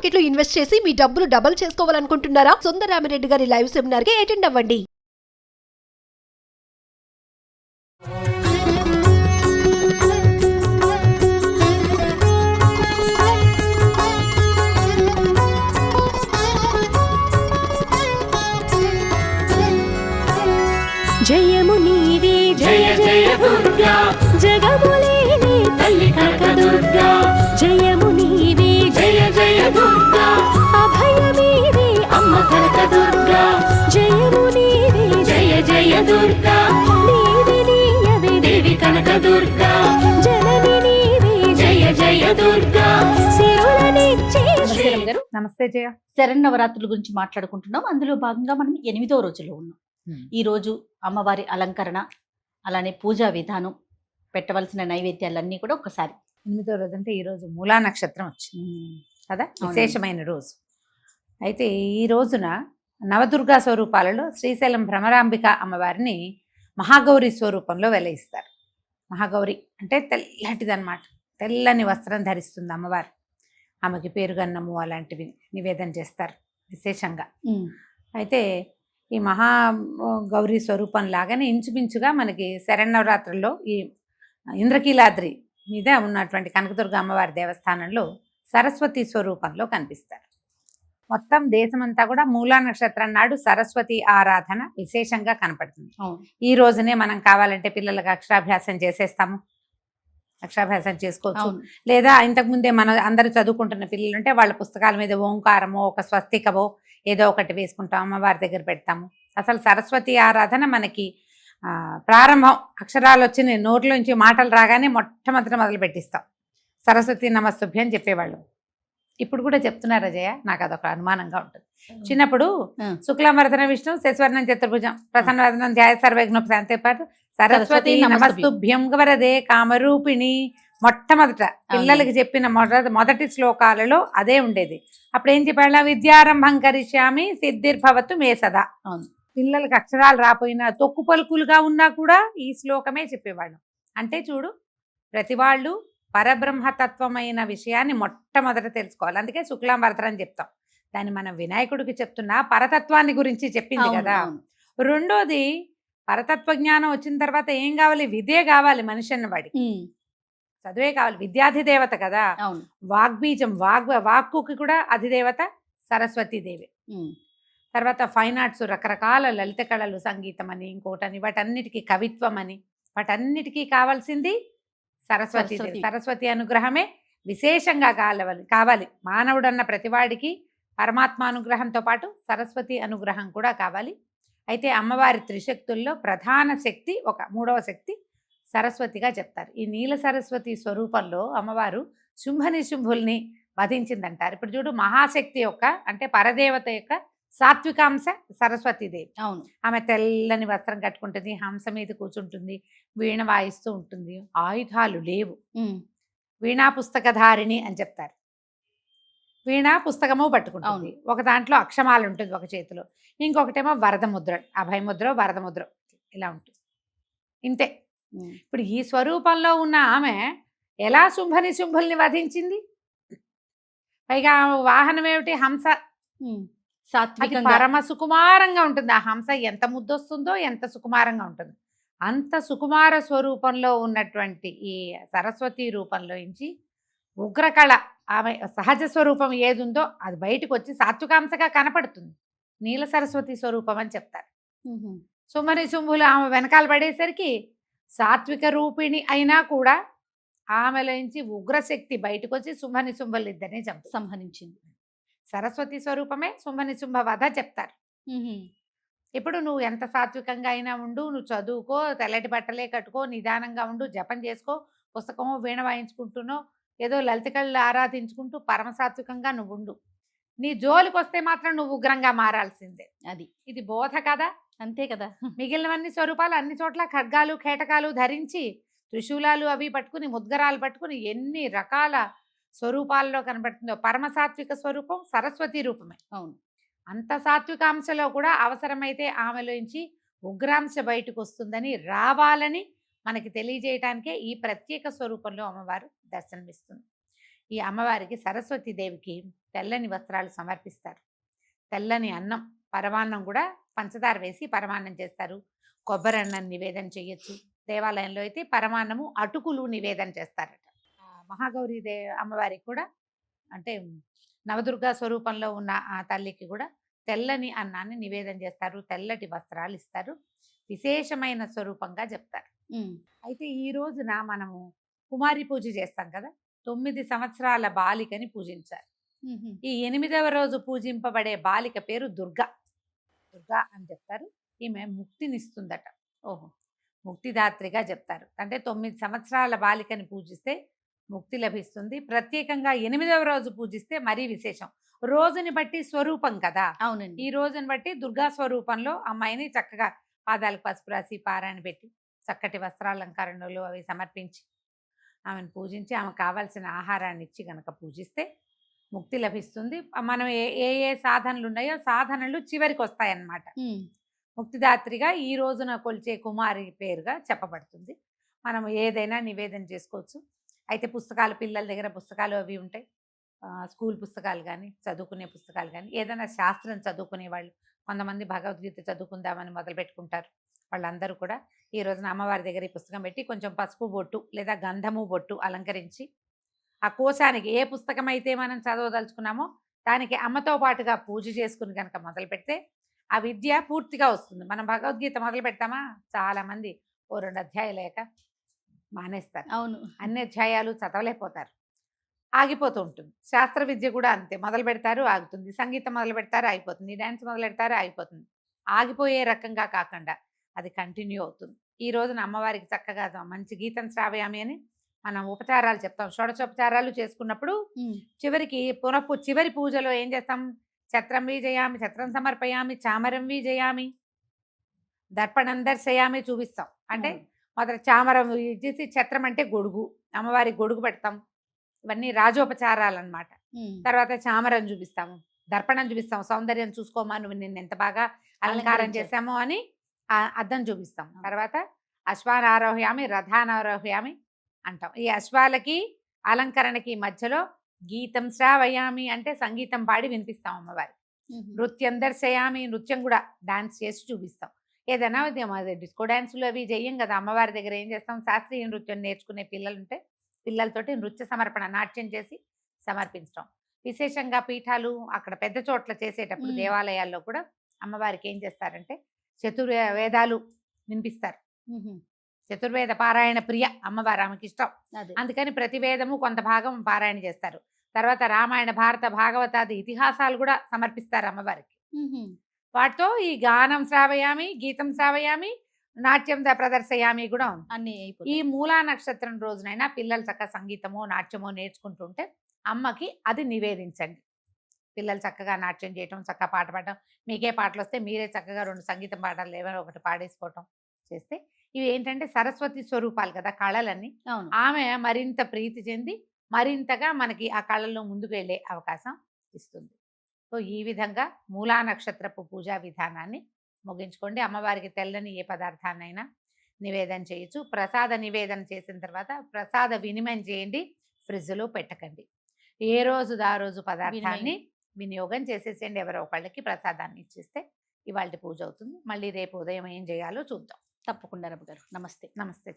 Market లో invest చేసి మీ డబ్బులు డబుల్ చేసుకోవాలనుకుంటున్నారా? సుందరరామిరెడ్డి గారి లైవ్ సెమినార్ కి అటెండ్ అవ్వండి. జయము నీవే జయ జయ దుర్గా జగములేని తల్లి కనక దుర్గా జయము నీవే జయ జయ దుర్గా అభయమీవే అమ్మ కనక దుర్గా జయము నీవే జయ జయ దుర్గా నీవే నీయవే దేవి కనక దుర్గా జనని నీవే జయ జయ దుర్గా సిరులనిచ్చే నమస్కారం గారు. నమస్తే జయ. శరన్నవరాత్రుల గురించి మాట్లాడుకుంటున్నాం. అందులో భాగంగా మనం 8వ రోజులో ఉన్నాం. ఈ రోజు అమ్మవారి అలంకరణ, అలానే పూజా విధానం, పెట్టవలసిన నైవేద్యాలన్నీ కూడా ఒకసారి. 8వ రోజు అంటే ఈ రోజు మూలా నక్షత్రం వచ్చింది కదా, విశేషమైన రోజు. అయితే ఈ రోజున నవదుర్గా స్వరూపాలలో శ్రీశైలం భ్రమరాంబిక అమ్మవారిని మహాగౌరి స్వరూపంలో వెలయిస్తారు. మహాగౌరి అంటే తెల్లటిదన్నమాట, తెల్లని వస్త్రం ధరిస్తుంది అమ్మవారు. ఆమెకి పేరుగన్నము అలాంటివి నివేదన చేస్తారు విశేషంగా. అయితే ఈ మహా గౌరీ స్వరూపం లాగానే ఇంచుమించుగా మనకి శరన్నవరాత్రుల్లో ఈ ఇంద్రకీలాద్రి మీద ఉన్నటువంటి కనకదుర్గ అమ్మవారి దేవస్థానంలో సరస్వతి స్వరూపంలో కనిపిస్తారు. మొత్తం దేశమంతా కూడా మూలా నక్షత్రం నాడు సరస్వతి ఆరాధన విశేషంగా కనపడుతుంది. ఈ రోజునే మనం కావాలంటే పిల్లలకు అక్షరాభ్యాసం చేసేస్తాము, అక్షరాభ్యాసం చేసుకోవచ్చు. లేదా ఇంతకుముందే మన అందరూ చదువుకుంటున్న పిల్లలు ఉంటే వాళ్ళ పుస్తకాల మీద ఓంకారమో ఒక స్వస్తికవో ఏదో ఒకటి వేసుకుంటాం, అమ్మవారి దగ్గర పెడతాము. అసలు సరస్వతి ఆరాధన మనకి ప్రారంభం, అక్షరాలు వచ్చి నోట్లోంచి మాటలు రాగానే మొట్టమొదట మొదలు పెట్టిస్తాం. సరస్వతి నమస్తుభ్యం అని చెప్పేవాళ్ళు. ఇప్పుడు కూడా చెప్తున్నారు అజయ, నాకు అదొక అనుమానంగా ఉంటుంది. చిన్నప్పుడు శుక్లాంబరధన విష్ణు శశివర్ణం చతుర్భుజం ప్రసన్నవదనం ధ్యాయ సర్వజ్ఞోపశాంతే పాటు సరస్వతి నమస్తుభ్యం వరదే కామరూపిణి మొట్టమొదట పిల్లలకి చెప్పిన మొదటి శ్లోకాలలో అదే ఉండేది. అప్పుడు ఏం చెప్పాళ్ళ, విద్యారంభం కరిష్యామి సిద్ధిర్భవతు మే సదా. పిల్లలకి అక్షరాలు రాపోయినా తొక్కు పలుకులుగా ఉన్నా కూడా ఈ శ్లోకమే చెప్పేవాళ్ళం. అంటే చూడు, ప్రతి వాళ్ళు పరబ్రహ్మతత్వమైన విషయాన్ని మొట్టమొదట తెలుసుకోవాలి. అందుకే శుక్లాంబరధన అని చెప్తాం. దాన్ని మనం వినాయకుడికి చెప్తున్నా పరతత్వాన్ని గురించి చెప్పింది కదా. రెండోది, పరతత్వ జ్ఞానం వచ్చిన తర్వాత ఏం కావాలి, విద్యే కావాలి. మనిషి అన్నవాడికి చదువే కావాలి. విద్యాధిదేవత కదా, వాగ్బీజం, వాక్కుకి కూడా అధిదేవత సరస్వతీదేవి. తర్వాత ఫైన్ ఆర్ట్స్, రకరకాల లలిత కళలు, సంగీతం అని ఇంకోటని, వాటన్నిటికీ కవిత్వం అని, వాటన్నిటికీ కావాల్సింది సరస్వతి. సరస్వతి అనుగ్రహమే విశేషంగా కావాలి. మానవుడన్న ప్రతివాడికి పరమాత్మ అనుగ్రహంతో పాటు సరస్వతి అనుగ్రహం కూడా కావాలి. అయితే అమ్మవారి త్రిశక్తుల్లో ప్రధాన శక్తి, ఒక మూడవ శక్తి సరస్వతిగా చెప్తారు. ఈ నీల సరస్వతి స్వరూపంలో అమ్మవారు శుంభనిశుంభుల్ని వధించిందంటారు. ఇప్పుడు చూడు, మహాశక్తి యొక్క అంటే పరదేవత యొక్క సాత్వికాంశ సరస్వతీదేవి. ఆమె తెల్లని వస్త్రం కట్టుకుంటుంది, హంస మీద కూర్చుంటుంది, వీణ వాయిస్తూ ఉంటుంది. ఆయుధాలు లేవు. వీణా పుస్తకధారిణి అని చెప్తారు. వీణా పుస్తకము పట్టుకుంటుంది. ఒక దాంట్లో అక్షమాలు ఉంటుంది ఒక చేతిలో, ఇంకొకటేమో వరదముద్ర, అభయముద్ర, వరదముద్ర ఇలా ఉంటుంది. ఇంతే. ఇప్పుడు ఈ స్వరూపంలో ఉన్న ఆమె ఎలా శుంభుల్ని వధించింది? పైగా వాహనం ఏమిటి? హంస. పరమ సుకుమారంగా ఉంటుంది. ఆ హంస ఎంత ముద్దొస్తుందో, ఎంత సుకుమారంగా ఉంటుంది. అంత సుకుమార స్వరూపంలో ఉన్నటువంటి ఈ సరస్వతి రూపంలో నుంచి ఉగ్రకళ, ఆమె సహజ స్వరూపం ఏది ఉందో అది బయటకు వచ్చి సాత్వికాంశగా కనపడుతుంది. నీల సరస్వతి స్వరూపం అని చెప్తారు. శుంభులు ఆమె వెనకాల పడేసరికి సాత్విక రూపిణి అయినా కూడా ఆమెలోంచి ఉగ్రశక్తి బయటకు వచ్చి శుంభులు ఇద్దరిని సంహరించింది. సరస్వతి స్వరూపమే శుంభ వధ చెప్తారు. ఇప్పుడు నువ్వు ఎంత సాత్వికంగా అయినా ఉండు, నువ్వు చదువుకో, తెల్లటి బట్టలే కట్టుకో, నిదానంగా ఉండు, జపం చేసుకో, పుస్తకమో వీణ వాయించుకుంటునో ఏదో లలిత కళలు ఆరాధించుకుంటూ పరమసాత్వికంగా నువ్వు ఉండు. నీ జోలికి వస్తే మాత్రం నువ్వు ఉగ్రంగా మారాల్సిందే. ఇది బోధ కదా, అంతే కదా. మిగిలినవన్నీ స్వరూపాలు అన్ని చోట్ల ఖడ్గాలు కేటకాలు ధరించి, త్రిశూలాలు అవి పట్టుకుని, ముద్గరాలు పట్టుకుని ఎన్ని రకాల స్వరూపాల్లో కనబడుతుందో. పరమసాత్విక స్వరూపం సరస్వతి రూపమే. అంత సాత్వికాంశలో కూడా అవసరమైతే ఆమెలోంచి ఉగ్రాంశ బయటకు వస్తుందని, రావాలని మనకి తెలియజేయటానికే ఈ ప్రత్యేక స్వరూపంలో అమ్మవారు దర్శనమిస్తుంది. ఈ అమ్మవారికి సరస్వతి దేవికి తెల్లని వస్త్రాలు సమర్పిస్తారు. తెల్లని అన్నం, పరమాన్నం కూడా పంచదార వేసి పరమాన్నం చేస్తారు. కొబ్బరి అన్నం నివేదన చేయొచ్చు. దేవాలయంలో అయితే పరమాన్నము, అటుకులు నివేదన చేస్తారట. మహాగౌరీ అమ్మవారికి కూడా అంటే నవదుర్గా స్వరూపంలో ఉన్న ఆ తల్లికి కూడా తెల్లని అన్నాన్ని నివేదన చేస్తారు. తెల్లటి వస్త్రాలు ఇస్తారు. విశేషమైన స్వరూపంగా చెప్తారు. అయితే ఈ రోజున మనము కుమారి పూజ చేస్తాం కదా. 9 సంవత్సరాల బాలికని పూజించారు. ఈ 8వ రోజు పూజింపబడే బాలిక పేరు దుర్గా. దుర్గా అని చెప్తారు. ఈమె ముక్తినిస్తుందట. ఓహో, ముక్తిదాత్రిగా చెప్తారు. అంటే 9 సంవత్సరాల బాలికని పూజిస్తే ముక్తి లభిస్తుంది. ప్రత్యేకంగా 8వ రోజు పూజిస్తే మరీ విశేషం. రోజుని బట్టి స్వరూపం కదా. అవునండి. ఈ రోజుని బట్టి దుర్గా స్వరూపంలో అమ్మాయిని చక్కగా పాదాలకు పసుపు రాసి పారాయణ పెట్టి చక్కటి వస్త్రాలంకరణలు అవి సమర్పించి ఆమెను పూజించి ఆమె కావాల్సిన ఆహారాన్ని ఇచ్చి గనక పూజిస్తే ముక్తి లభిస్తుంది. మనం ఏ సాధనలు ఉన్నాయో సాధనలు చివరికి వస్తాయన్నమాట. ముక్తిదాత్రిగా ఈ రోజున కొలిచే కుమారి పేరుగా చెప్పబడుతుంది. మనం ఏదైనా నివేదన చేసుకోవచ్చు. అయితే పుస్తకాలు, పిల్లల దగ్గర పుస్తకాలు అవి ఉంటాయి. స్కూల్ పుస్తకాలు కానీ, చదువుకునే పుస్తకాలు కానీ, ఏదైనా శాస్త్రం చదువుకునే వాళ్ళు, కొంతమంది భగవద్గీత చదువుకుందామని మొదలు పెట్టుకుంటారు. వాళ్ళందరూ కూడా ఈ రోజున అమ్మవారి దగ్గర ఈ పుస్తకం పెట్టి కొంచెం పసుపు బొట్టు లేదా గంధము బొట్టు అలంకరించి ఆ కోశానికి ఏ పుస్తకం అయితే మనం చదవదలుచుకున్నామో దానికి అమ్మతో పాటుగా పూజ చేసుకుని కనుక మొదలు పెడితే ఆ విద్య పూర్తిగా వస్తుంది. మనం భగవద్గీత మొదలు పెడతామా, చాలామంది ఓ 2 అధ్యాయాలు లేక మానేస్తారు. అవును. అన్ని అధ్యాయాలు చదవలేకపోతారు, ఆగిపోతూ ఉంటుంది. శాస్త్ర విద్య కూడా అంతే, మొదలు పెడతారు ఆగుతుంది. సంగీతం మొదలు పెడతారు అయిపోతుంది. డ్యాన్స్ మొదలు పెడతారు అయిపోతుంది. ఆగిపోయే రకంగా కాకుండా అది కంటిన్యూ అవుతుంది. ఈ రోజున అమ్మవారికి చక్కగా మంచి గీతం శ్రావయామి అని మనం ఉపచారాలు చెప్తాం. షోడశోపచారాలు చేసుకున్నప్పుడు చివరికి చివరి పూజలో ఏం చేస్తాం, ఛత్రం విజయామి, ఛత్రం సమర్పయామి, చామరం విజయామి, దర్పణం దర్శయామి చూపిస్తాం. అంటే మొదట చామరం చేసి, ఛత్రం అంటే గొడుగు, అమ్మవారికి గొడుగు పెడతాం. ఇవన్నీ రాజోపచారాలు అన్నమాట. తర్వాత చామరం చూపిస్తాము, దర్పణం చూపిస్తాం, సౌందర్యం చూసుకోమా నువ్వు నిన్ను ఎంత బాగా అలంకారం చేశామో అని అద్దం చూపిస్తాం. తర్వాత అశ్వాన్ ఆరోహయామి, రథాన్ ఆరోహయామి అంటాం. ఈ అశ్వాలకి అలంకరణకి మధ్యలో గీతం శ్రావయామి అంటే సంగీతం పాడి వినిపిస్తాం అమ్మవారికి. నృత్యం దర్శయామి, నృత్యం కూడా డాన్స్ చేసి చూపిస్తాం. ఏదైనా డిస్కో డాన్సులు అవి చెయ్యం కదా. అమ్మవారి దగ్గర ఏం చేస్తాం, శాస్త్రీయ నృత్యం నేర్చుకునే పిల్లలు ఉంటే పిల్లలతోటి నృత్య సమర్పణ, నాట్యం చేసి సమర్పించడం. విశేషంగా పీఠాలు అక్కడ పెద్ద చోట్ల చేసేటప్పుడు దేవాలయాల్లో కూడా అమ్మవారికి ఏం చేస్తారంటే వేదాలు వినిపిస్తారు. చతుర్వేద పారాయణ ప్రియ అమ్మవారు, ఆమెకి ఇష్టం. అందుకని ప్రతి వేదము కొంత భాగం పారాయణ చేస్తారు. తర్వాత రామాయణ, భారత, భాగవతాది ఇతిహాసాలు కూడా సమర్పిస్తారు అమ్మవారికి. వాటితో ఈ గానం శ్రావయామి, గీతం శ్రావయామి, నాట్యం ప్రదర్శయామి కూడా ఉంది. అన్ని ఈ మూలా నక్షత్రం రోజునైనా పిల్లలు చక్కగా సంగీతమో నాట్యమో నేర్చుకుంటుంటే అమ్మకి అది నివేదించండి. పిల్లలు చక్కగా నాట్యం చేయటం, చక్కగా పాట పాడటం, మీకే పాటలు వస్తే మీరే చక్కగా 2 సంగీతం పాటలు ఏమైనా ఒకటి పాడేసుకోవటం చేస్తే ఇవి ఏంటంటే సరస్వతి స్వరూపాలు కదా కళలన్నీ. ఆమె మరింత ప్రీతి చెంది మరింతగా మనకి ఆ కళల్లో ముందుకు వెళ్ళే అవకాశం ఇస్తుంది. సో ఈ విధంగా మూలా నక్షత్రపు పూజా విధానాన్ని ముగించుకోండి. అమ్మవారికి తెల్లని ఏ పదార్థాన్నైనా నివేదన చేయొచ్చు. ప్రసాద నివేదన చేసిన తర్వాత ప్రసాద వినిమయం చేయండి, ఫ్రిడ్జ్లో పెట్టకండి. ఏ రోజు ఆ రోజు పదార్థాన్ని వినియోగం చేసేసేయండి. ఎవరో ఒకళ్ళకి ప్రసాదాన్ని ఇచ్చేస్తే ఇవాళ పూజ అవుతుంది. మళ్ళీ రేపు ఉదయం ఏం చేయాలో చూద్దాం. తప్పకుండా రమ్మ గారు. నమస్తే. నమస్తే.